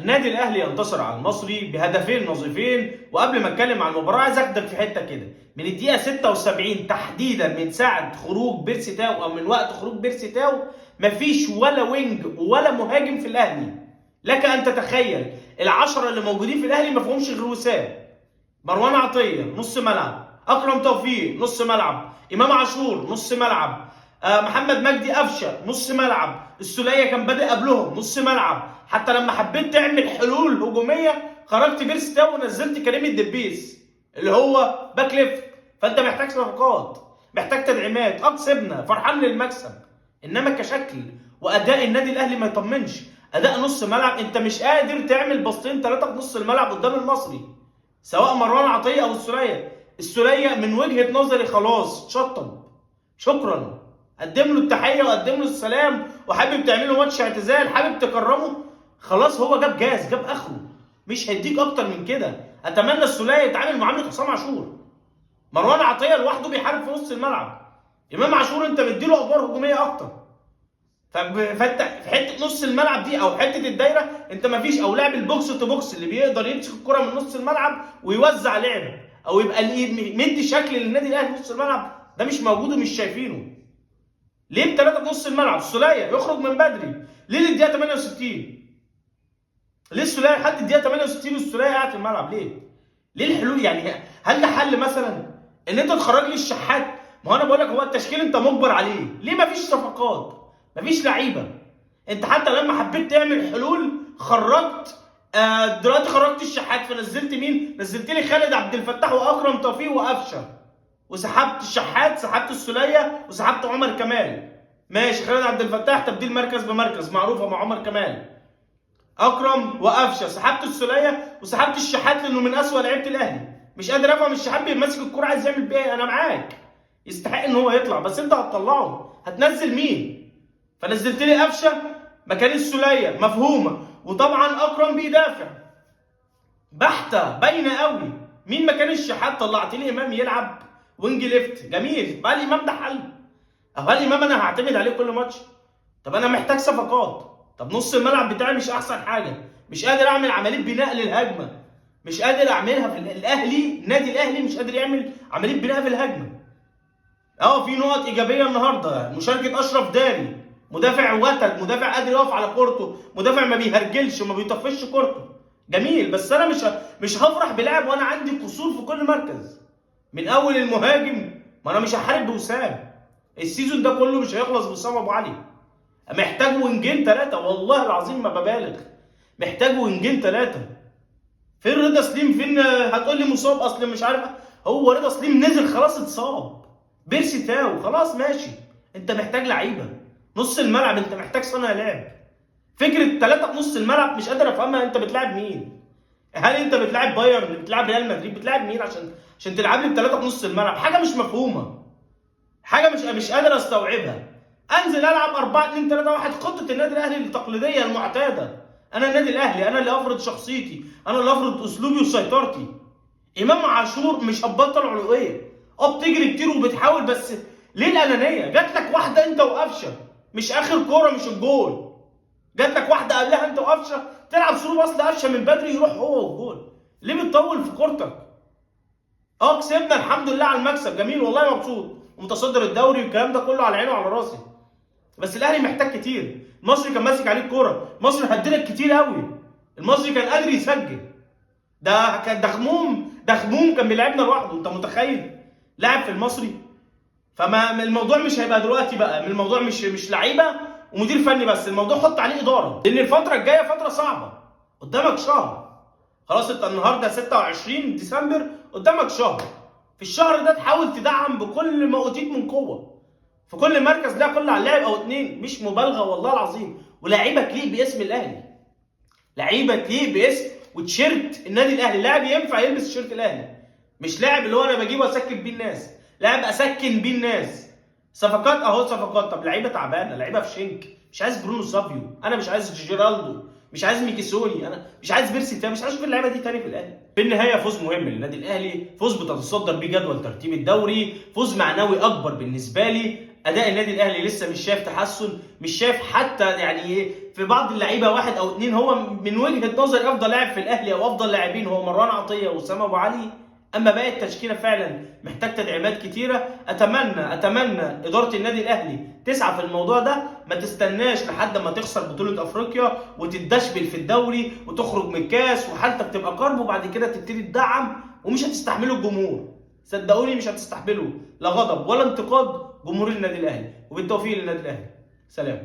النادي الاهلي ينتصر على المصري بهدفين نظيفين. وقبل ما اتكلم عن المباراه عايز اخدك في حته كده. من الدقيقه 76 تحديدا من ساعه خروج بيرسي تاو او من وقت خروج بيرسي تاو مفيش ولا وينج ولا مهاجم في الاهلي. لك ان تتخيل العشره اللي موجودين في الاهلي ما فيهمش غير وسام، مروان عطيه نص ملعب، اكرم توفيق نص ملعب، امام عاشور نص ملعب، محمد مجدي قفشه نص ملعب، السوليه كان بادئ قبلهم نص ملعب. حتى لما حبيت تعمل حلول هجوميه خرجت بيرسي تاو ونزلت كريم الدبيس اللي هو باك ليفت. فانت محتاج صفقات، محتاج تدعيمات. كسبنا فرحان للمكسب، انما كشكل واداء النادي الاهلي ما يطمنش. اداء نص ملعب انت مش قادر تعمل باصتين ثلاثه في نص الملعب قدام المصري، سواء مروان عطيه او السوليه. السوليه من وجهه نظري خلاص شطب، شكرا. قدم له التحيه وقدم له السلام، وحابب تعمل له ماتش اعتزال، حابب تكرمه، خلاص هو جاب جاز، جاب اخره، مش هيديك اكتر من كده. اتمنى السوليه يتعامل معامله حسام عاشور. مروان عطيه لوحده بيحارب في نص الملعب، امام عاشور انت مديله ادوار هجوميه اكتر. فانت في حته نص الملعب دي او حته الدايره انت مفيش، او لاعب البوكس تو بوكس اللي بيقدر يمسك الكره من نص الملعب ويوزع لعب او يبقى مدي شكل للنادي الاهلي في نص الملعب، ده مش موجود ومش شايفينه. ليه بثلاثه في نص الملعب؟ السوليه يخرج من بدري ليه للدقيقه 68؟ ليه السوليه لحد الدقيقه 68 والسوليه قاعد في الملعب ليه؟ ليه الحلول يعني؟ هل ده حل مثلا ان انت تخرج لي الشحات؟ ما هو انا بقول لك هو التشكيل انت مجبر عليه. ليه مفيش صفقات؟ مفيش لعيبه. انت حتى لما حبيت تعمل حلول خرجت، دلوقتي خرجت الشحات فنزلت مين؟ نزلت لي خالد عبد الفتاح واكرم توفيق وقفشه، وسحبت الشحات، سحبت السوليه، وسحبت عمر كمال. ماشي، خالد عبد الفتاح تبديل مركز بمركز معروفه مع عمر كمال. اكرم وقفشه، سحبت السوليه وسحبت الشحات لانه من اسوأ لعيبه الاهلي. مش قادر افهم الشحات بيمسك الكوره عايز يعمل بيها ايه؟ انا معاك يستحق ان هو يطلع، بس انت هتطلعه هتنزل مين؟ فنزلت لي قفشه مكان السوليه، مفهومه. وطبعا اكرم بيدافع بحته باينه قوي. مين مكان الشحات؟ طلعت لي امام يلعب وينج ليفت، جميل. بقى الامام ده حل؟ هل الامام انا هعتمد عليه كل ماتش؟ طب انا محتاج صفقات. طب نص الملعب بتاعي مش احسن حاجه، مش قادر اعمل عمليه بناء للهجمه، مش قادر اعملها في الاهلي. النادي الاهلي مش قادر يعمل عمليه بناء في الهجمه. في نقط ايجابيه النهارده، مشاركه اشرف داري، مدافع وتد، مدافع قادر يقف على كورته، مدافع ما بيهرجلش وما بيطفش كورته، جميل. بس انا مش هفرح بلاعب وانا عندي قصور في كل مركز من اول المهاجم. ما انا مش هحارب بوسام، السيزون ده كله مش هيخلص بوسام ابو علي. محتاج وينجين ثلاثه، والله العظيم ما ببالغ، محتاج وينجين ثلاثه. فين رضا سليم؟ فين؟ هتقول لي مصاب اصل مش عارف. هو رضا سليم نزل خلاص اتصاب. بيرسي تاو خلاص ماشي. انت محتاج لعيبه. نص الملعب انت محتاج صانع لعب. فكره ثلاثه في نص الملعب مش قادر افهمها. انت بتلاعب مين؟ هل انت بتلاعب بايرن؟ بتلاعب ريال مدريد؟ بتلاعب مين عشان تلعب لي بثلاثه في نص الملعب؟ حاجه مش مفهومه، حاجه مش قادر استوعبها. انزل العب 4-2-3-1 خطه النادي الاهلي التقليديه المعتاده. انا النادي الاهلي، انا اللي افرض شخصيتي، انا اللي افرض اسلوبي وسيطرتي. امام عاشور مش هتبطل علويه، بتجري كتير وبتحاول، بس ليه الانانيه؟ جات لك واحده انت وقفشه، مش اخر كوره مش الجول، جات لك واحده قبلها انت وقفشه تلعب ثرو باص لقفشه من بدري يروح هو والجول. ليه بتطول في كورتك؟ كسبنا الحمد لله على المكسب، جميل والله مبسوط ومتصدر الدوري والكلام ده كله على عيني وعلى راسي. بس الاهلي محتاج كتير. المصري كان ماسك عليه الكوره، المصري هدلك كتير قوي، المصري كان قادر يسجل. ده كان دخموم كان بيلعبنا لوحده، انت متخيل؟ لاعب في المصري. فما الموضوع مش هيبقى دلوقتي بقى، الموضوع مش لعيبه ومدير فني بس، الموضوع حط عليه اداره، لان الفتره الجايه فتره صعبه. قدامك شهر، خلاص انت النهارده 26 ديسمبر، قدامك شهر. في الشهر ده تحاول تدعم بكل ما اوتيت من قوه في كل مركز، لا كل على لاعب او اتنين، مش مبالغه والله العظيم. ولاعيبه تليق باسم الاهلي، لعيبه تليق باسم وتيشيرت النادي الاهلي. لاعب ينفع يلبس تيشيرت الاهلي، مش لاعب اللي هو انا بجيبه اسكن بيه الناس، لاعب اسكن بيه الناس. صفقات صفقات. طب لعيبه تعبانه، لعيبه في شنك. مش عايز برونو سافيو، انا مش عايز جيرالدو، مش عايز ميكيسوني، انا مش عايز بيرسي تاني، مش عايز اشوف اللعيبه دي تاني في الاهلي. في النهايه فوز مهم للنادي الاهلي، فوز بتتصدر بيه جدول ترتيب الدوري، فوز معنوي اكبر بالنسبه لي. اداء النادي الاهلي لسه مش شايف تحسن، مش شايف حتى يعني في بعض اللعيبه واحد او اتنين هو من وجهه نظري افضل لاعب في الاهلي او افضل لاعبين هو مروان عطيه واسامه ابو علي. اما باقي التشكيله فعلا محتاج تدعيمات كتيره. اتمنى اداره النادي الاهلي تسعى في الموضوع ده، ما تستناش لحد ما تخسر بطوله افريقيا وتتدشبل في الدوري وتخرج من الكاس وحالتك تبقى كرب وبعد كده تبتدي تدعم ومش هتستحملوا الجمهور. صدقوني مش هتستحملوا لا غضب ولا انتقاد جمهور النادي الاهلي. وبالتوفيق للنادي الاهلي. سلام.